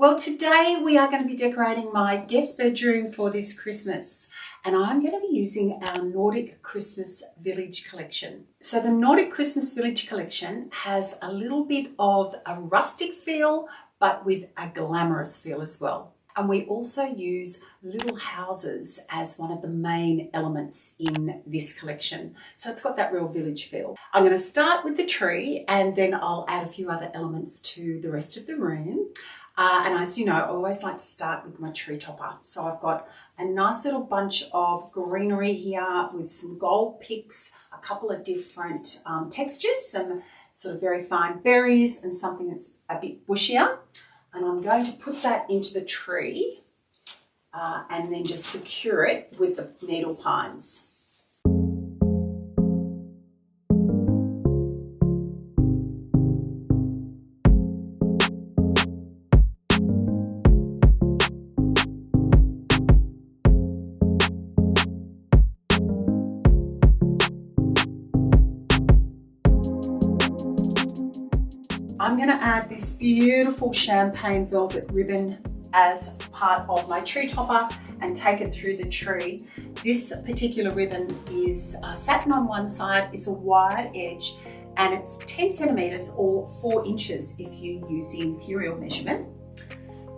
Well, today we are going to be decorating my guest bedroom for this Christmas, and I'm going to be using our Nordic Christmas Village Collection. So the Nordic Christmas Village Collection has a little bit of a rustic feel, but with a glamorous feel as well. And we also use little houses as one of the main elements in this collection. So it's got that real village feel. I'm going to start with the tree, and then I'll add a few other elements to the rest of the room. And as you know, I always like to start with my tree topper. So I've got a nice little bunch of greenery here with some gold picks, a couple of different textures, some sort of very fine berries and something that's a bit bushier. And I'm going to put that into the tree and then just secure it with the needle pines. I'm going to add this beautiful champagne velvet ribbon as part of my tree topper and take it through the tree. This particular ribbon is satin on one side, it's a wide edge, and it's 10 centimeters or 4 inches if you use the imperial measurement.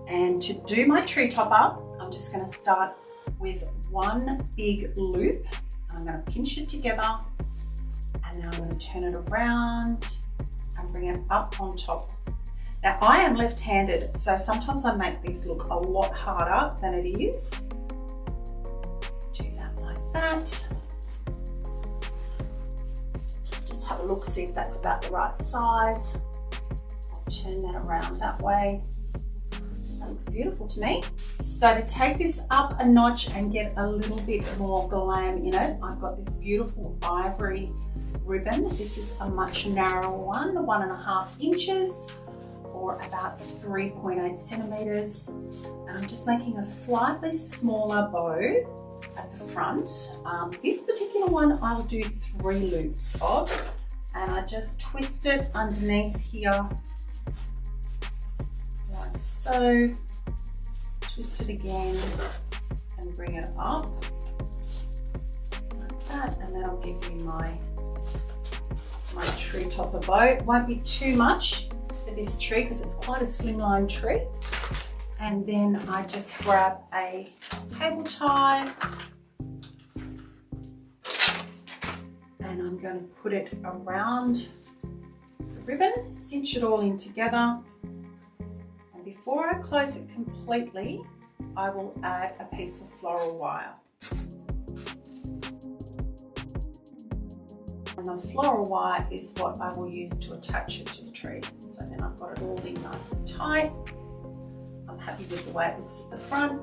And to do my tree topper, I'm just going to start with one big loop. I'm going to pinch it together, and then I'm going to turn it around and bring it up on top. Now I am left-handed, so sometimes I make this look a lot harder than it is. Do that like that. Just have a look, see if that's about the right size. I'll turn that around that way. That looks beautiful to me. So to take this up a notch and get a little bit more glam in it, I've got this beautiful ivory ribbon. This is a much narrower one, 1.5 inches or about 3.8 centimeters. And I'm just making a slightly smaller bow at the front. This particular one I'll do 3 loops of, and I just twist it underneath here like so. Twist it again and bring it up like that, and that'll give you my tree topper bow. It won't be too much for this tree because it's quite a slimline tree. And then I just grab a cable tie and I'm going to put it around the ribbon, cinch it all in together. And before I close it completely, I will add a piece of floral wire. And the floral wire is what I will use to attach it to the tree. So then I've got it all in nice and tight. I'm happy with the way it looks at the front,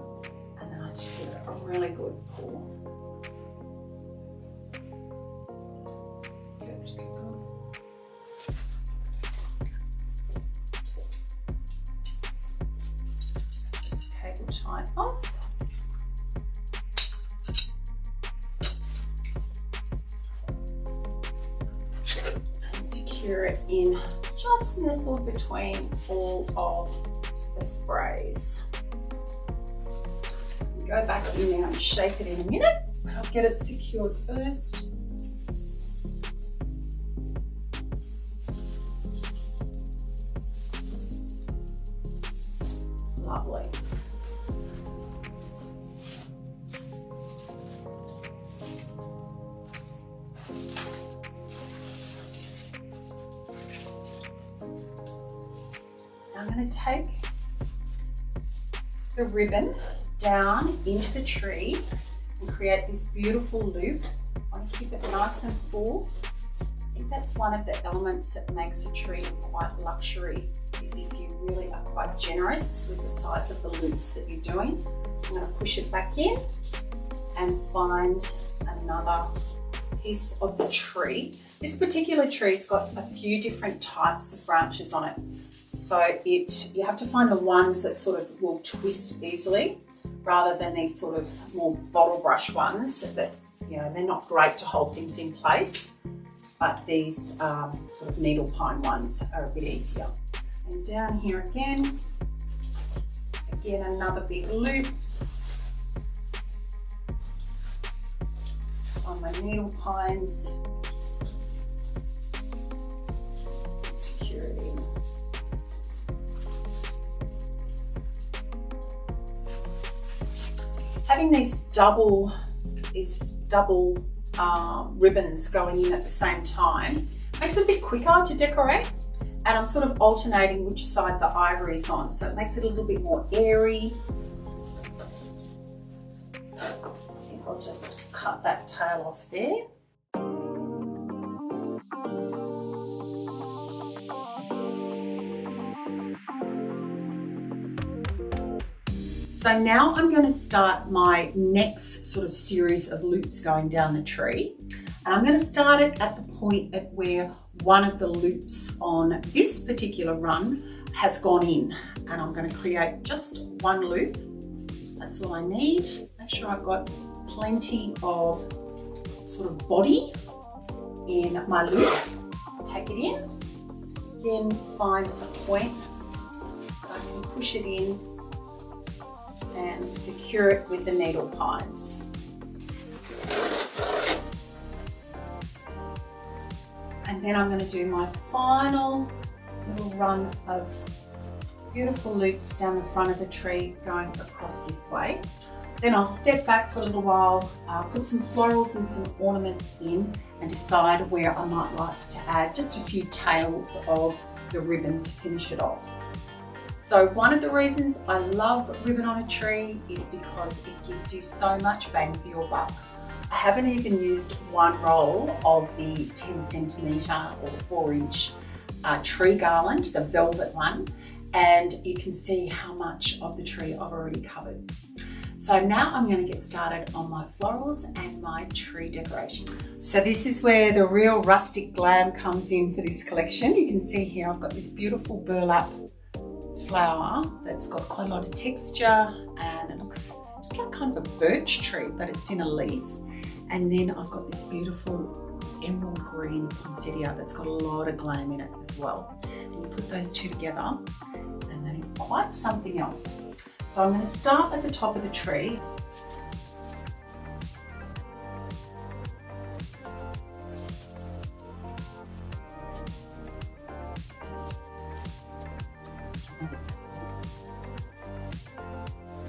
and then I just give it a really good pull. Table tie off. It in, just nestled between all of the sprays. Go back in there and shake it in a minute, but I'll get it secured first. Lovely. I'm going to take the ribbon down into the tree and create this beautiful loop. I want to keep it nice and full. I think that's one of the elements that makes a tree quite luxury, is if you really are quite generous with the size of the loops that you're doing. I'm going to push it back in and find another piece of the tree. This particular tree's got a few different types of branches on it. So you have to find the ones that sort of will twist easily, rather than these sort of more bottle brush ones that, you know, they're not great to hold things in place, but these sort of needle pine ones are a bit easier. And down here again, Again, another big loop on my needle pines. Secure it in. Having these double ribbons going in at the same time makes it a bit quicker to decorate, and I'm sort of alternating which side the ivory is on, so it makes it a little bit more airy. I think I'll just cut that tail off there. So now I'm going to start my next sort of series of loops going down the tree. And I'm going to start it at the point at where one of the loops on this particular run has gone in. And I'm going to create just one loop. That's all I need. Make sure I've got plenty of sort of body in my loop. Take it in. Then find a point. I can push it in and secure it with the needle pines. And then I'm going to do my final little run of beautiful loops down the front of the tree going across this way. Then I'll step back for a little while, put some florals and some ornaments in, and decide where I might like to add just a few tails of the ribbon to finish it off. So one of the reasons I love ribbon on a tree is because it gives you so much bang for your buck. I haven't even used one roll of the 10 centimetre or 4-inch tree garland, the velvet one, and you can see how much of the tree I've already covered. So now I'm going to get started on my florals and my tree decorations. So this is where the real rustic glam comes in for this collection. You can see here I've got this beautiful burlap flower that's got quite a lot of texture, and it looks just like kind of a birch tree, but it's in a leaf. And then I've got this beautiful emerald green poinsettia that's got a lot of glam in it as well. And you put those two together and they're quite something else. So I'm going to start at the top of the tree.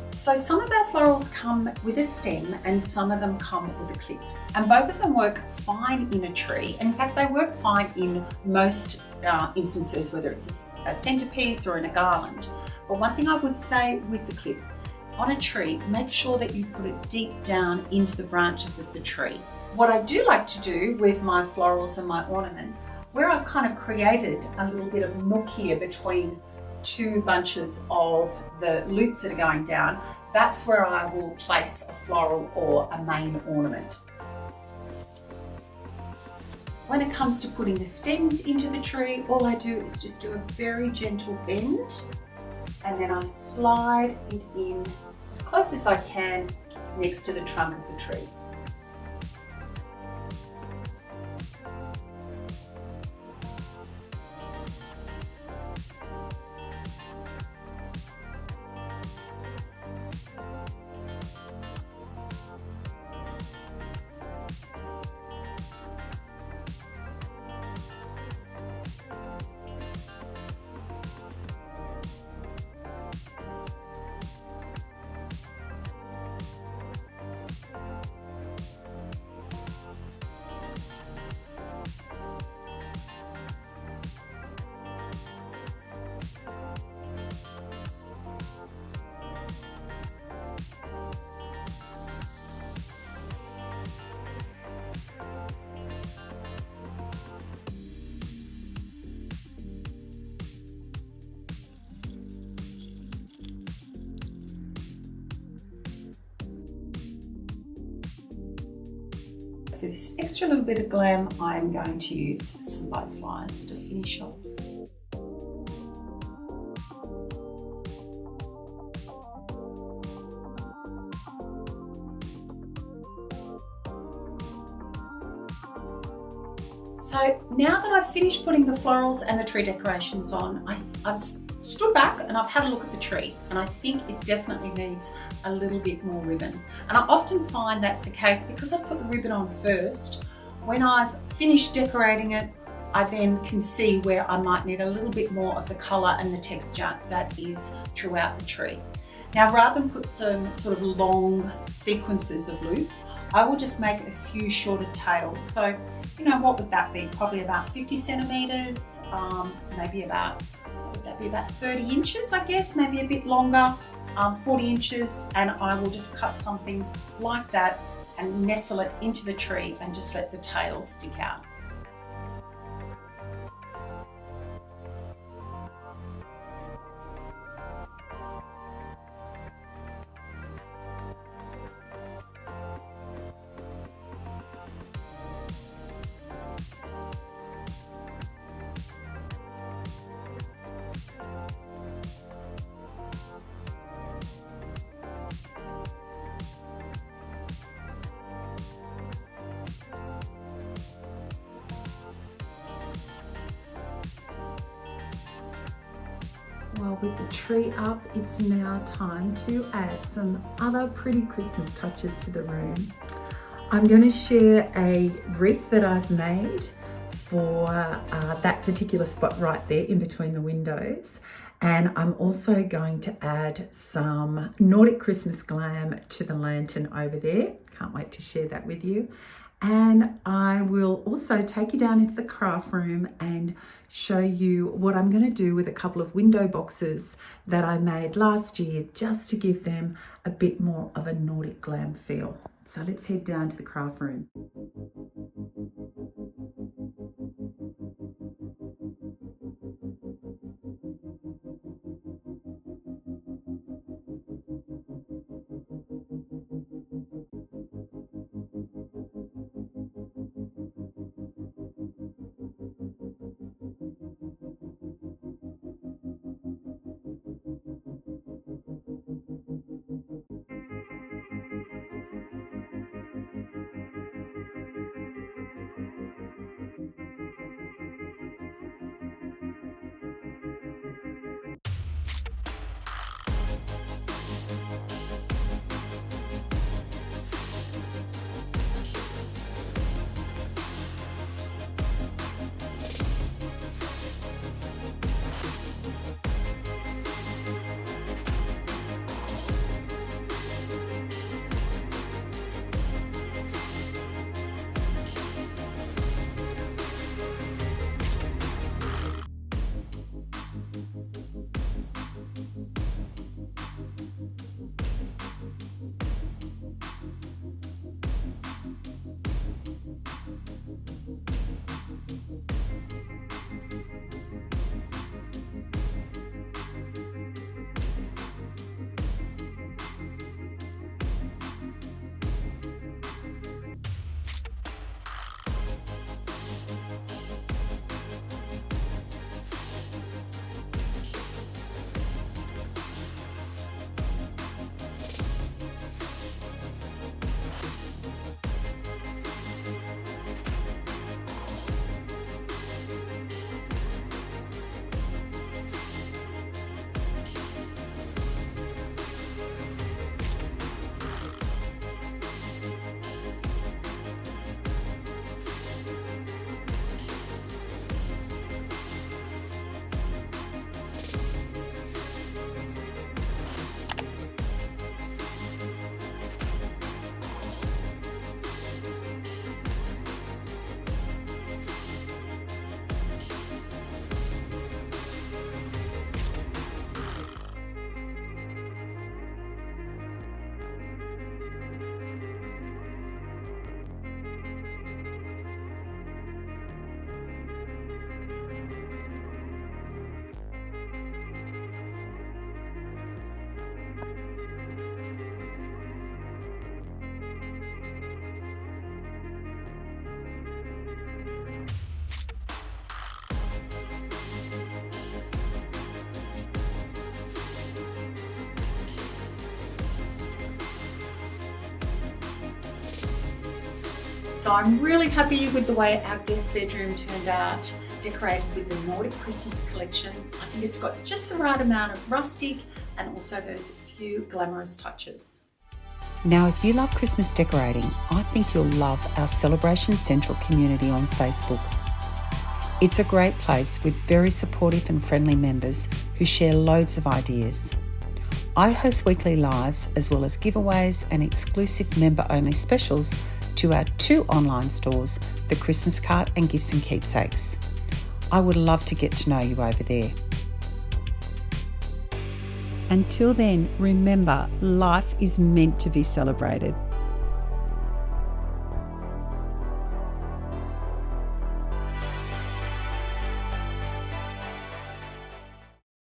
So some of our florals come with a stem and some of them come with a clip. And both of them work fine in a tree. In fact, they work fine in most instances, whether it's a centerpiece or in a garland. But one thing I would say with the clip, on a tree, make sure that you put it deep down into the branches of the tree. What I do like to do with my florals and my ornaments, where I've kind of created a little bit of nook here between two bunches of the loops that are going down, that's where I will place a floral or a main ornament. When it comes to putting the stems into the tree, all I do is just do a very gentle bend, and then I slide it in as close as I can next to the trunk of the tree. For this extra little bit of glam, I'm going to use some butterflies to finish off. So now that I've finished putting the florals and the tree decorations on, I've stood back and I've had a look at the tree, and I think it definitely needs a little bit more ribbon. And I often find that's the case because I've put the ribbon on first. When I've finished decorating it, I then can see where I might need a little bit more of the colour and the texture that is throughout the tree. Now, rather than put some sort of long sequences of loops, I will just make a few shorter tails. So, you know, what would that be? Probably about 50 centimetres, maybe about, what would that be, about 30 inches, I guess, maybe a bit longer, 40 inches, and I will just cut something like that and nestle it into the tree and just let the tails stick out. Well, with the tree up, it's now time to add some other pretty Christmas touches to the room. I'm going to share a wreath that I've made for that particular spot right there in between the windows. And I'm also going to add some Nordic Christmas Glam to the lantern over there. Can't wait to share that with you. And I will also take you down into the craft room and show you what I'm going to do with a couple of window boxes that I made last year, just to give them a bit more of a Nordic glam feel. So let's head down to the craft room. So I'm really happy with the way our guest bedroom turned out. decorated with the Nordic Christmas Collection. I think it's got just the right amount of rustic and also those few glamorous touches. Now, if you love Christmas decorating, I think you'll love our Celebration Central community on Facebook. It's a great place with very supportive and friendly members who share loads of ideas. I host weekly lives as well as giveaways and exclusive member-only specials to our 2 online stores, the Christmas Cart and Gifts and Keepsakes. I would love to get to know you over there. Until then, remember, life is meant to be celebrated.